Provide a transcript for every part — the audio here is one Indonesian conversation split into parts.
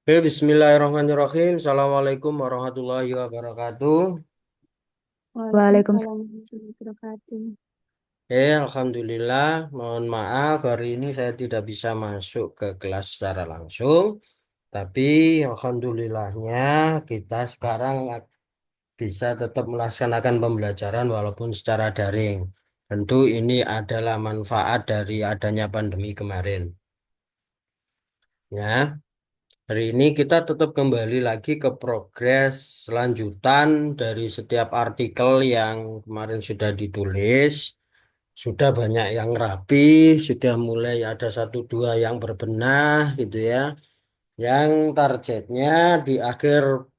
Oke, bismillahirrahmanirrahim. Assalamualaikum warahmatullahi wabarakatuh. Waalaikumsalam warahmatullahi wabarakatuh. Alhamdulillah. Mohon maaf hari ini saya tidak bisa masuk ke kelas secara langsung. Tapi alhamdulillahnya kita sekarang bisa tetap melaksanakan pembelajaran walaupun secara daring. Tentu ini adalah manfaat dari adanya pandemi kemarin. Ya. Hari ini kita tetap kembali lagi ke progres lanjutan dari setiap artikel yang kemarin sudah ditulis. Sudah banyak yang rapi, sudah mulai ada satu dua yang berbenah gitu ya. Yang targetnya di akhir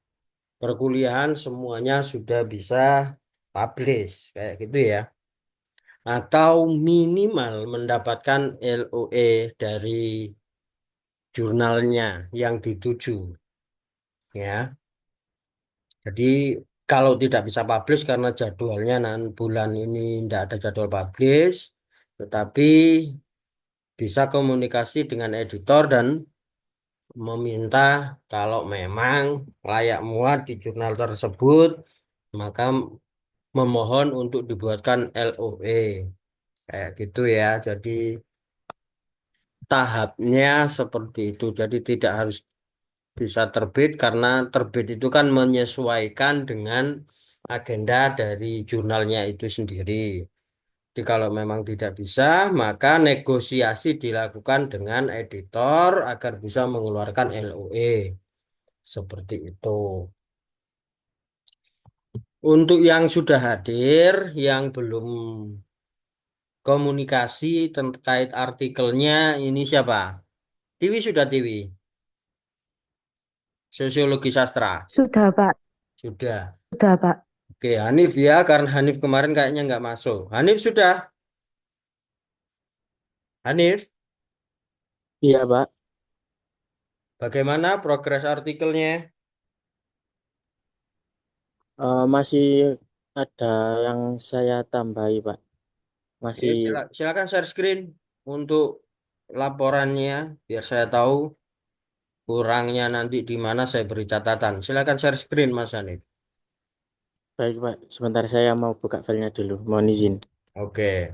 perkuliahan semuanya sudah bisa publish kayak gitu ya. Atau minimal mendapatkan LOE dari jurnalnya yang dituju ya. Jadi kalau tidak bisa publish karena jadwalnya bulan ini tidak ada jadwal publish, tetapi bisa komunikasi dengan editor dan meminta kalau memang layak muat di jurnal tersebut, maka memohon untuk dibuatkan LOE. Kayak gitu ya. Jadi tahapnya seperti itu. Jadi tidak harus bisa terbit karena terbit itu kan menyesuaikan dengan agenda dari jurnalnya itu sendiri. Jadi kalau memang tidak bisa, maka negosiasi dilakukan dengan editor agar bisa mengeluarkan LOE. Seperti itu. Untuk yang sudah hadir, yang belum komunikasi terkait artikelnya, ini siapa? Tiwi sudah Tiwi, Sosiologi Sastra. Sudah, Pak. Sudah. Sudah, Pak. Oke, Hanif ya, karena Hanif kemarin kayaknya nggak masuk. Hanif sudah. Hanif, Iya, Pak. bagaimana progres artikelnya? Masih ada yang saya tambahi, Pak. Oke, Masih silakan share screen untuk laporannya, biar saya tahu kurangnya nanti di mana saya beri catatan. Silakan share screen, Mas Hanif. baik, Pak. Sebentar saya mau buka filenya dulu. Mohon izin. Oke.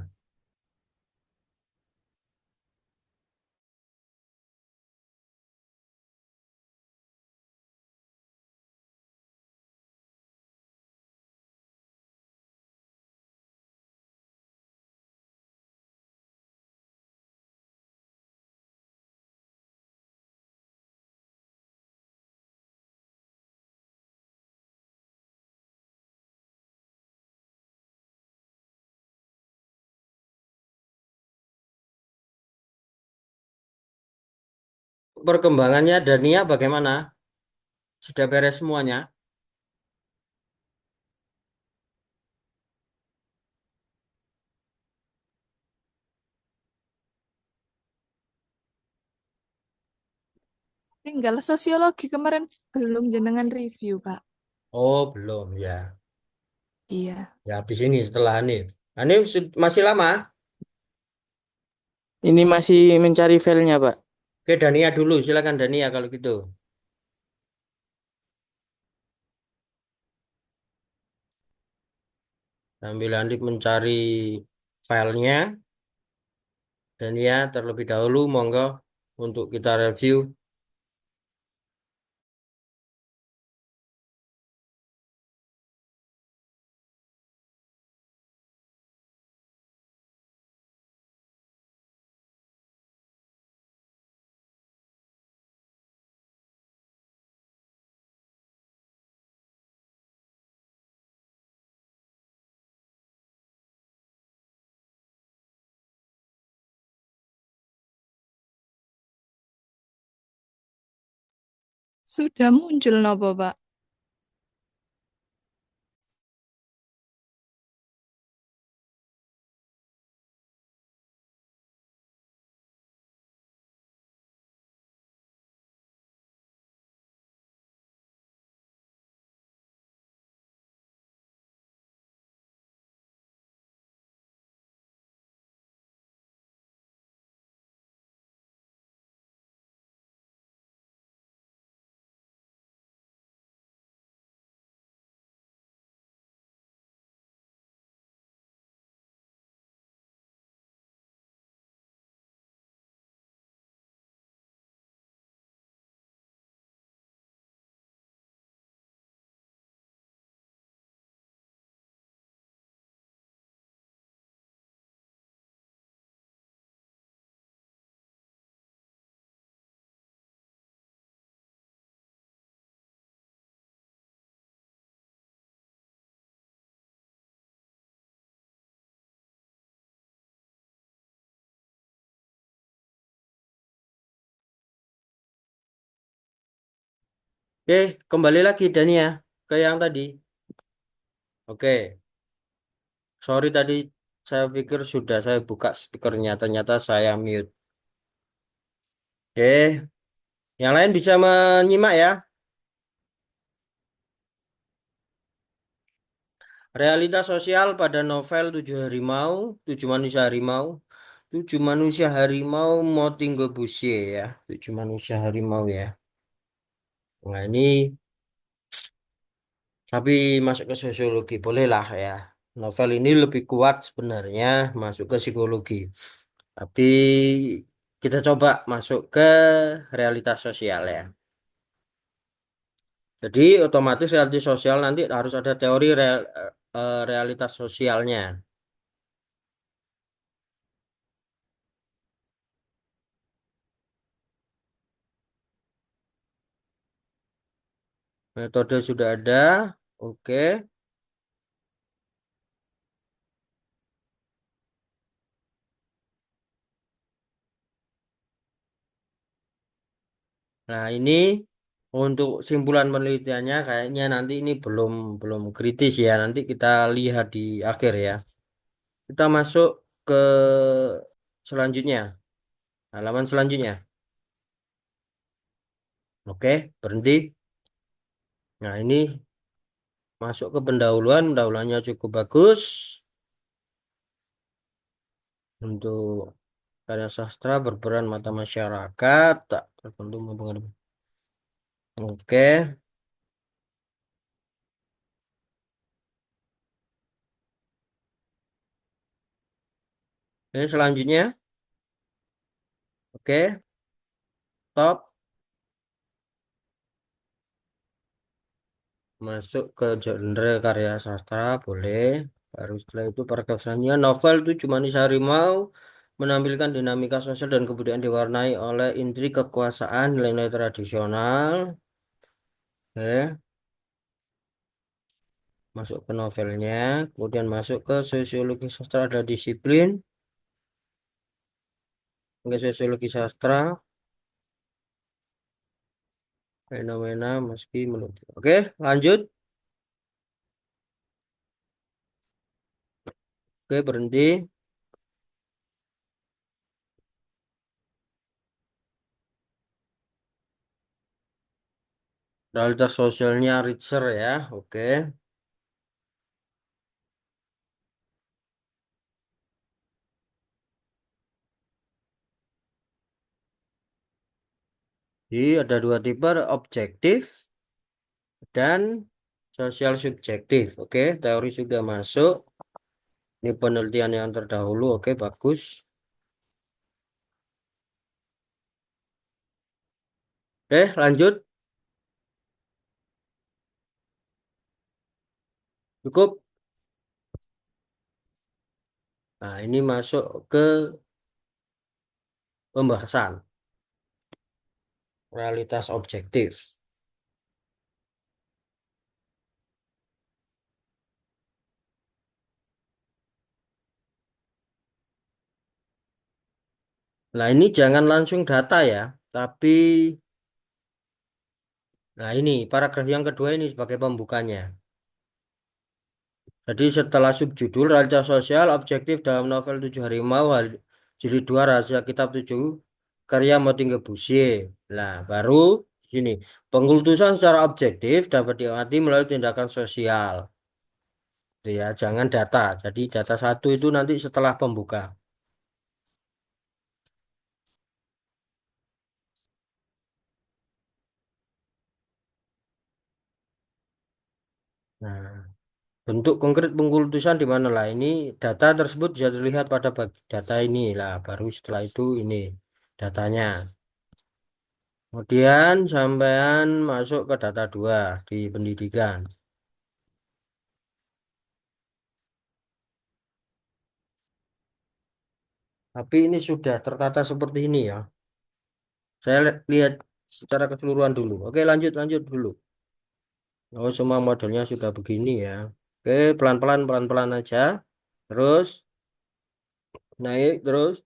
Perkembangannya Dania bagaimana? Sudah beres semuanya? Tinggal sosiologi kemarin belum jenengan review, Pak. Oh, belum ya. Iya. Ya, habis ini setelah Hanif. Hanif masih lama? Ini masih mencari filenya, Pak. Oke, Dania dulu. Silakan Dania kalau gitu. Sambil Hanif mencari filenya. Dania terlebih dahulu, monggo untuk kita review. Sudah muncul nopo, Pak? Oke, kembali lagi Dania ke yang tadi. Oke, sorry tadi saya pikir sudah saya buka speakernya, ternyata saya mute. Oke, yang lain bisa menyimak ya. Realitas sosial pada novel Tujuh Manusia Harimau, Tujuh Manusia Harimau Motinggo Busie ya, Tujuh Manusia Harimau ya. Nah ini tapi masuk ke sosiologi bolehlah ya. Novel ini lebih kuat sebenarnya masuk ke psikologi. Tapi kita coba masuk ke realitas sosial ya. Jadi otomatis realitas sosial nanti harus ada teori realitas sosialnya. Metode sudah ada. Oke. Nah, ini untuk simpulan penelitiannya kayaknya nanti ini belum belum kritis ya. Nanti kita lihat di akhir ya. Kita masuk ke selanjutnya. Halaman selanjutnya. Oke, berhenti. Nah, ini masuk ke pendahuluan. Pendahuluannya cukup bagus untuk karya sastra berperan mata masyarakat tak tertentu mempengaruhi. Oke. Oke, selanjutnya. Oke, top. Masuk ke genre karya sastra boleh. Baru setelah itu paragraf selanjutnya novel Tujuh Manusia Harimau menampilkan dinamika sosial dan kebudayaan diwarnai oleh intrik kekuasaan nilai-nilai tradisional. Oke, masuk ke novelnya, kemudian masuk ke sosiologi sastra ada disiplin. Oke, sosiologi sastra fenomena meski menurut. Oke, lanjut. Oke, berhenti. Realitas sosialnya Richer ya. Oke. Jadi ada dua tipe, objektif dan sosial subjektif. Oke, teori sudah masuk. Ini penelitian yang terdahulu. Oke, bagus. Oke, lanjut. Cukup. Nah, ini masuk ke pembahasan realitas objektif. Nah, ini jangan langsung data ya, tapi nah ini paragraf yang kedua ini sebagai pembukanya. Jadi setelah subjudul realitas sosial objektif dalam novel Tujuh Harimau jilid 2 Rahasia Kitab Tujuh karya Motingge Busie. Nah, baru sini pengkultusan secara objektif dapat diamati melalui tindakan sosial. Itu ya, jangan data. Jadi data satu itu nanti setelah pembuka. Nah, bentuk konkret pengkultusan di mana lah ini data tersebut bisa dilihat pada data ini lah. Baru setelah itu ini datanya. Kemudian sampean masuk ke data 2 di pendidikan. Tapi ini sudah tertata seperti ini ya. Saya lihat secara keseluruhan dulu. Oke, lanjut lanjut dulu. Oh, semua modelnya sudah begini ya. Oke, pelan-pelan pelan-pelan aja. Terus naik terus.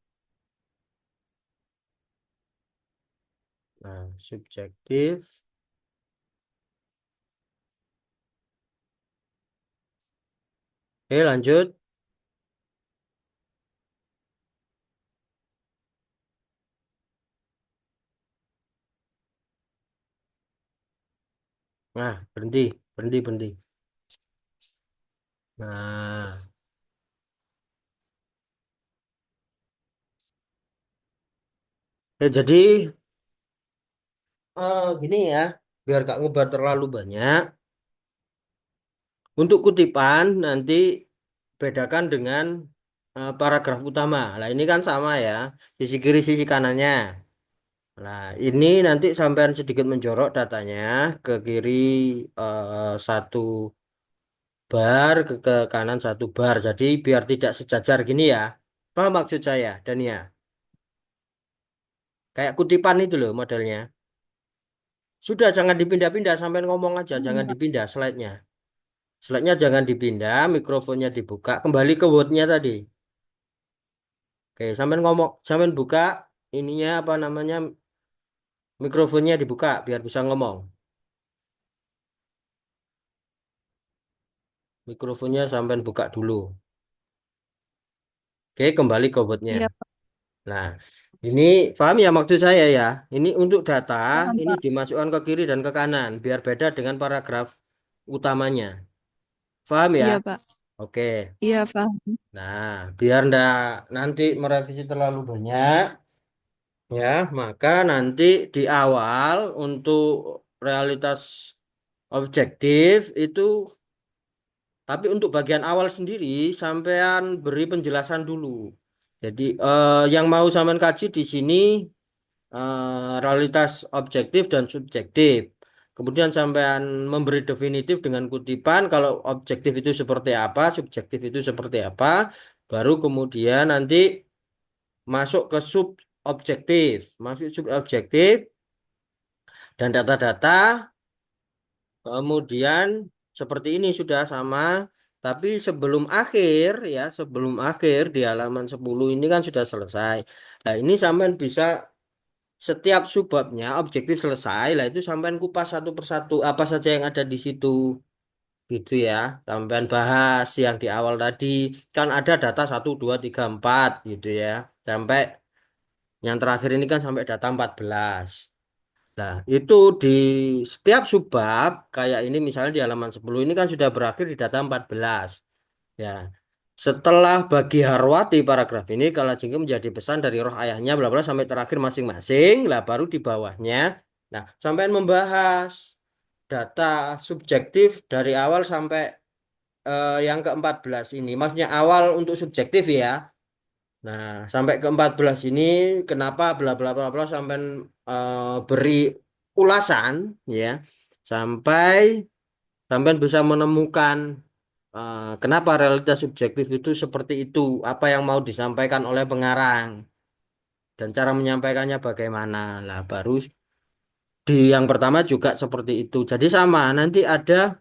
Nah, subjektif. Oke, lanjut. Nah, berhenti, berhenti, berhenti. Nah, jadi gini ya, biar gak ngubar terlalu banyak. Untuk kutipan nanti bedakan dengan paragraf utama. Nah, ini kan sama ya, sisi kiri, sisi kanannya. Nah, ini nanti sampean sedikit menjorok datanya ke kiri satu bar, ke kanan satu bar. Jadi biar tidak sejajar gini ya. Paham maksud saya, Dania? Kayak kutipan itu loh modelnya. Sudah jangan dipindah-pindah, sampai ngomong aja, jangan Iya. dipindah slide-nya. Slide-nya jangan dipindah, mikrofonnya dibuka, kembali ke Word-nya tadi. Oke, sampai ngomong, sampai buka ininya apa namanya, mikrofonnya dibuka biar bisa ngomong. Mikrofonnya sampai buka dulu. Oke, kembali ke Word-nya. Iya, Pak. Nah, ini paham ya maksud saya ya. Ini untuk data, Paham, ini Pak. dimasukkan ke kiri dan ke kanan, biar beda dengan paragraf utamanya. Paham ya? Iya, Pak. Oke. Iya, paham. Nah, biar ndak nanti merevisi terlalu banyak, ya, maka nanti di awal untuk realitas objektif itu, tapi untuk bagian awal sendiri, sampean beri penjelasan dulu. Jadi yang mau sampean kaji di sini realitas objektif dan subjektif. Kemudian sampean memberi definitif dengan kutipan kalau objektif itu seperti apa, subjektif itu seperti apa, baru kemudian nanti masuk ke sub objektif, masuk sub objektif dan data-data, kemudian seperti ini sudah sama. Tapi sebelum akhir ya, sebelum akhir di halaman 10 ini kan sudah selesai. Nah, ini sampean bisa setiap subbabnya objektif selesai, lah itu sampean kupas satu persatu apa saja yang ada di situ gitu ya. Sampean bahas yang di awal tadi kan ada data 1, 2, 3, 4 gitu ya. Sampai yang terakhir ini kan sampai data 14. Nah, itu di setiap subbab kayak ini misalnya di halaman 10 ini kan sudah berakhir di data 14. Ya. Setelah bagi Harwati paragraf ini kalau jengkel menjadi pesan dari roh ayahnya bla bla sampai terakhir masing-masing, lah baru di bawahnya. Nah, sampai membahas data subjektif dari awal sampai yang ke-14 ini. Maksudnya awal untuk subjektif ya. Nah, sampai ke-14 ini kenapa bla bla bla bla sampai beri ulasan ya. Sampai sampai bisa menemukan kenapa realitas subjektif itu seperti itu, apa yang mau disampaikan oleh pengarang dan cara menyampaikannya bagaimana. Lah baru di yang pertama juga seperti itu. Jadi sama, nanti ada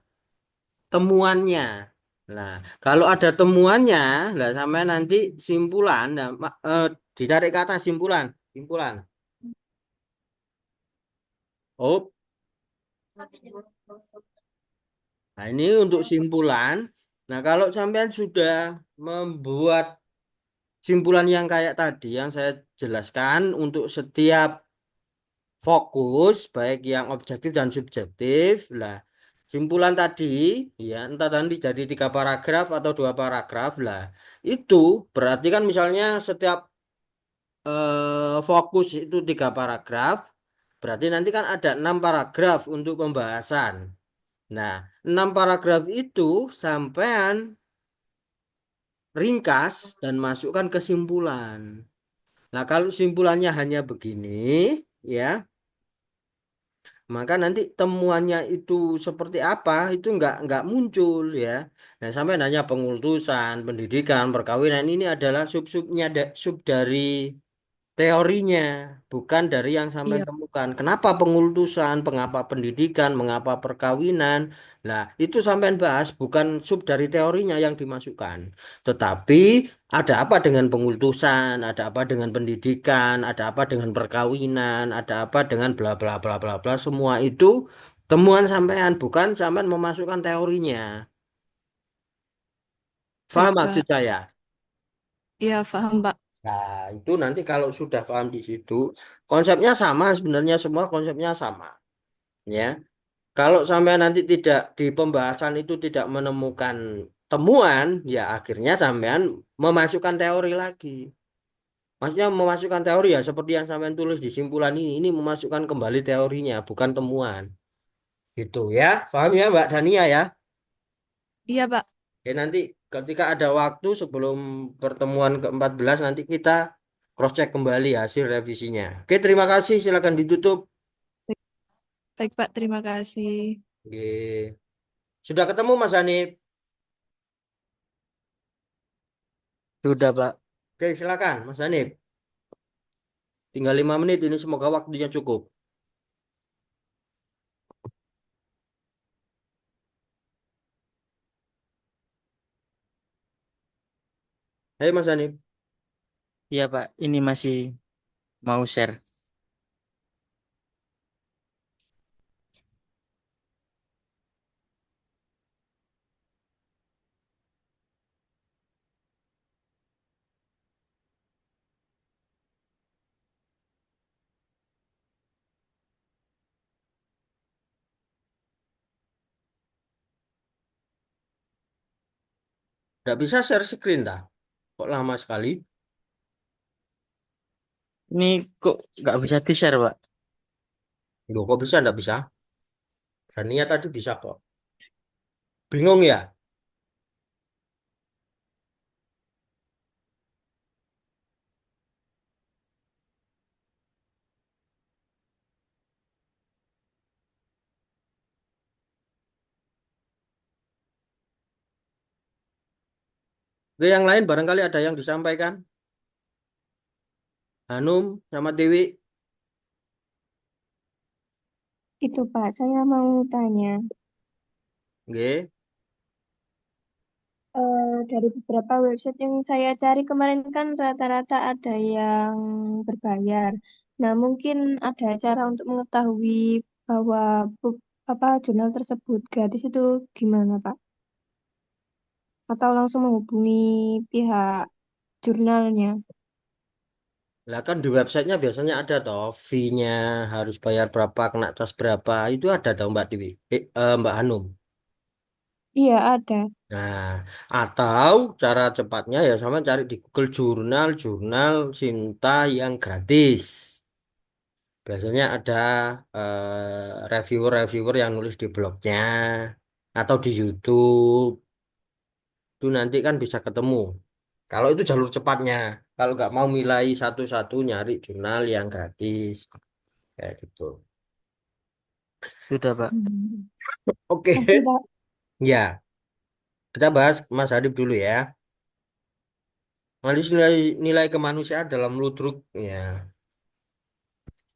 temuannya. Nah, kalau ada temuannya, lah sampai nanti simpulan, nah, ditarik kata simpulan, simpulan. Oh, nah ini untuk simpulan. Nah, kalau sampean sudah membuat simpulan yang kayak tadi yang saya jelaskan untuk setiap fokus baik yang objektif dan subjektif lah simpulan tadi ya entah nanti jadi 3 paragraf atau 2 paragraf lah itu berarti kan misalnya setiap fokus itu 3 paragraf berarti nanti kan ada 6 paragraf untuk pembahasan. Nah, 6 paragraf itu sampean ringkas dan masukkan kesimpulan. Nah, kalau simpulannya hanya begini, ya, maka nanti temuannya itu seperti apa itu nggak muncul ya. Nah, sampai nanya pengultusan, pendidikan, perkawinan ini adalah sub-subnya sub dari teorinya, bukan dari yang sampai Iya. temukan. Kenapa pengultusan, mengapa pendidikan, mengapa perkawinan? Nah, itu sampai bahas bukan sub dari teorinya yang dimasukkan. Tetapi ada apa dengan pengultusan, ada apa dengan pendidikan, ada apa dengan perkawinan, ada apa dengan bla bla bla bla bla. Semua itu temuan sampean, bukan sampean memasukkan teorinya. Paham Baik, maksud Pak. saya? Iya, paham, Pak. Nah, itu nanti kalau sudah paham di situ, konsepnya sama sebenarnya semua konsepnya sama, ya. Kalau sampai nanti tidak di pembahasan itu tidak menemukan temuan, ya akhirnya sampean memasukkan teori lagi. Maksudnya memasukkan teori ya seperti yang sampean tulis di simpulan ini memasukkan kembali teorinya, bukan temuan. Gitu ya. Paham ya Mbak Dania ya? Iya, Pak. Ya nanti ketika ada waktu sebelum pertemuan ke-14 nanti kita cross check kembali hasil revisinya. Oke, terima kasih. Silakan ditutup. Baik, Pak. Terima kasih. Oke. Sudah ketemu Mas Hanif? Sudah, Pak. Oke, silakan Mas Hanif. Tinggal 5 menit ini semoga waktunya cukup. Hai Mas Hanif. Iya, Pak. Ini masih mau share. Nggak bisa share screen dah. Kok lama sekali? Ini kok nggak bisa di-share, Pak? Loh, kok bisa? Nggak bisa. Dania tadi bisa kok. Bingung ya? Oke, yang lain barangkali ada yang disampaikan. Hanum sama Dewi. Itu Pak, saya mau tanya. Oke. Dari beberapa website yang saya cari kemarin kan rata-rata ada yang berbayar. Nah, mungkin ada cara untuk mengetahui bahwa jurnal tersebut gratis itu gimana, Pak? Atau langsung menghubungi pihak jurnalnya? Lah kan di websitenya biasanya ada toh fee-nya harus bayar berapa, kena cas berapa. Itu ada toh Mbak Dewi. Mbak Hanum. Iya, ada. Nah, atau cara cepatnya ya sama cari di Google jurnal-jurnal cinta yang gratis. Biasanya ada reviewer-reviewer yang nulis di blognya atau di YouTube. Itu nanti kan bisa ketemu. Kalau itu jalur cepatnya. Kalau nggak mau milih satu-satu nyari jurnal yang gratis. Kayak gitu. Sudah, Pak. Hmm. Oke, Masih, Pak. ya. Kita bahas Mas Adib dulu ya. Analisis nilai, nilai kemanusiaan dalam ludruk. Ya,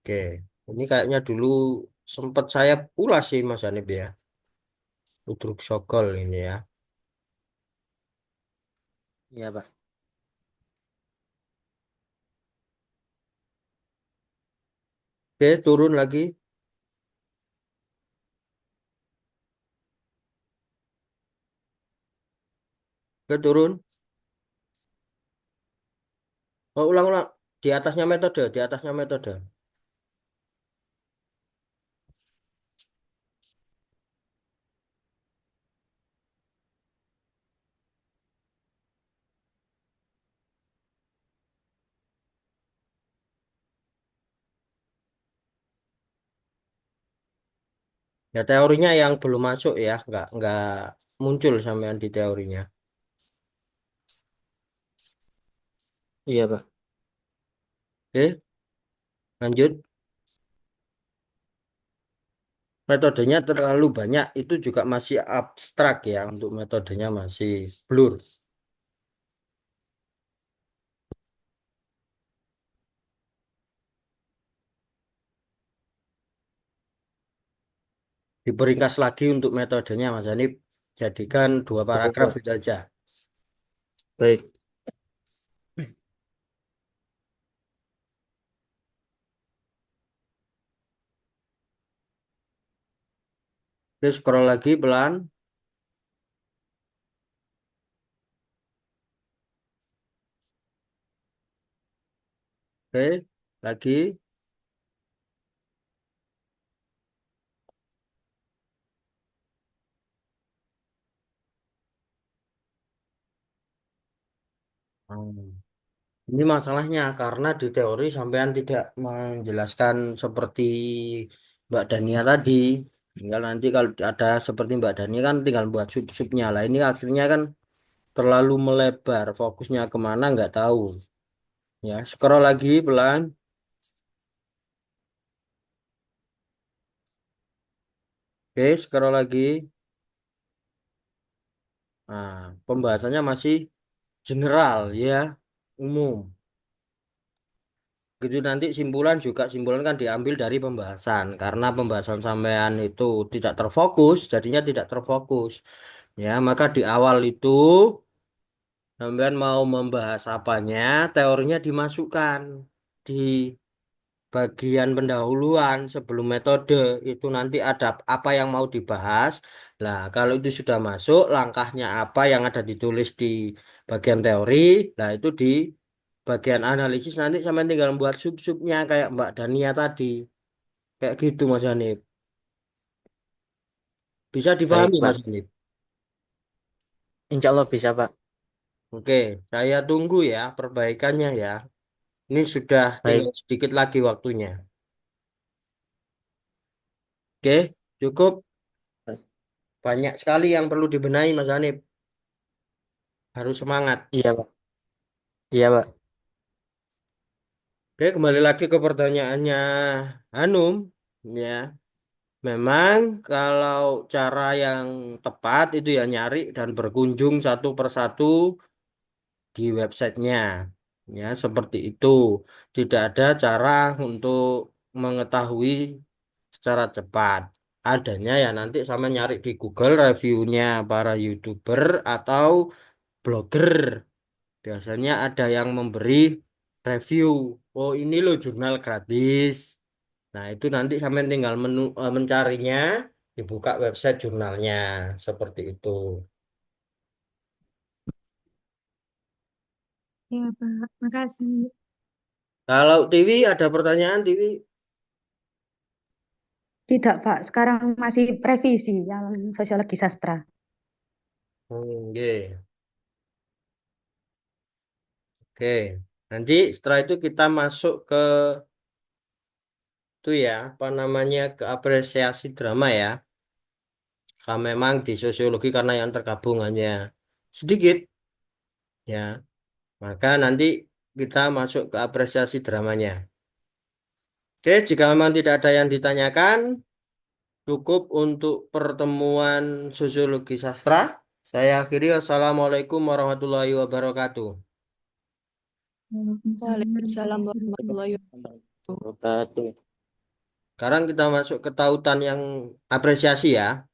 oke. Ini kayaknya dulu sempat saya ulas sih Mas Hanif ya. Ludruk Sokol ini ya. Iya, Pak. Oke, turun lagi. Oke, turun. Oh, ulang-ulang. Di atasnya metode, di atasnya metode. Ya teorinya yang belum masuk ya, nggak muncul sampean di teorinya. Iya, Pak. Oke, lanjut. Metodenya terlalu banyak, itu juga masih abstrak ya, untuk metodenya masih blur. Diperingkas lagi untuk metodenya Mas Hanif, jadikan 2 paragraf Oh, itu aja. baik. Terus scroll lagi pelan. Oke, lagi. Hmm. Ini masalahnya karena di teori sampean tidak menjelaskan seperti Mbak Dania tadi. Tinggal nanti kalau ada seperti Mbak Dania kan tinggal buat sub-subnya lah. Ini akhirnya kan terlalu melebar. Fokusnya kemana nggak tahu. Ya, scroll lagi pelan. Oke, scroll lagi. Nah, pembahasannya masih general ya, umum. Gitu nanti simpulan juga simpulan kan diambil dari pembahasan karena pembahasan sampean itu tidak terfokus, jadinya tidak terfokus. Ya, maka di awal itu sampean mau membahas apanya, teorinya dimasukkan di bagian pendahuluan sebelum metode itu nanti ada apa yang mau dibahas. Nah, kalau itu sudah masuk, langkahnya apa yang ada ditulis di bagian teori, nah itu di bagian analisis nanti sampai tinggal buat sub-subnya kayak Mbak Dania tadi. Kayak gitu Mas Hanif. Bisa Baik, difahami Pak. Mas Hanif? Insya Allah bisa, Pak. Oke, saya tunggu ya perbaikannya ya. Ini sudah tinggal Baik. sedikit lagi waktunya. Oke, cukup. Banyak sekali yang perlu dibenahi Mas Hanif. Harus semangat. Iya, Pak. Iya, Pak. Oke, kembali lagi ke pertanyaannya Hanum. Ya, memang kalau cara yang tepat itu ya nyari dan berkunjung satu persatu di websitenya. Ya, seperti itu. Tidak ada cara untuk mengetahui secara cepat. Adanya ya nanti sama nyari di Google reviewnya para YouTuber atau blogger. Biasanya ada yang memberi review. Oh, ini loh jurnal gratis. Nah, itu nanti sampai tinggal mencarinya, dibuka website jurnalnya. Seperti itu. Ya, Pak. Makasih. Kalau Tiwi ada pertanyaan, Tiwi? Tidak, Pak. Sekarang masih revisi yang sosiologi sastra. Oke. Oke. Nanti setelah itu kita masuk ke itu ya, apa namanya, ke apresiasi drama ya. Kalau memang di sosiologi karena yang tergabung hanya sedikit ya. Maka nanti kita masuk ke apresiasi dramanya. Oke, jika memang tidak ada yang ditanyakan, cukup untuk pertemuan sosiologi sastra. Saya akhiri. Wassalamualaikum warahmatullahi wabarakatuh. Waalaikumsalam Waalaikumsalam warahmatullahi warahmatullahi wabarakatuh. wabarakatuh. Wabarakatuh. Sekarang kita masuk ke tautan yang apresiasi ya.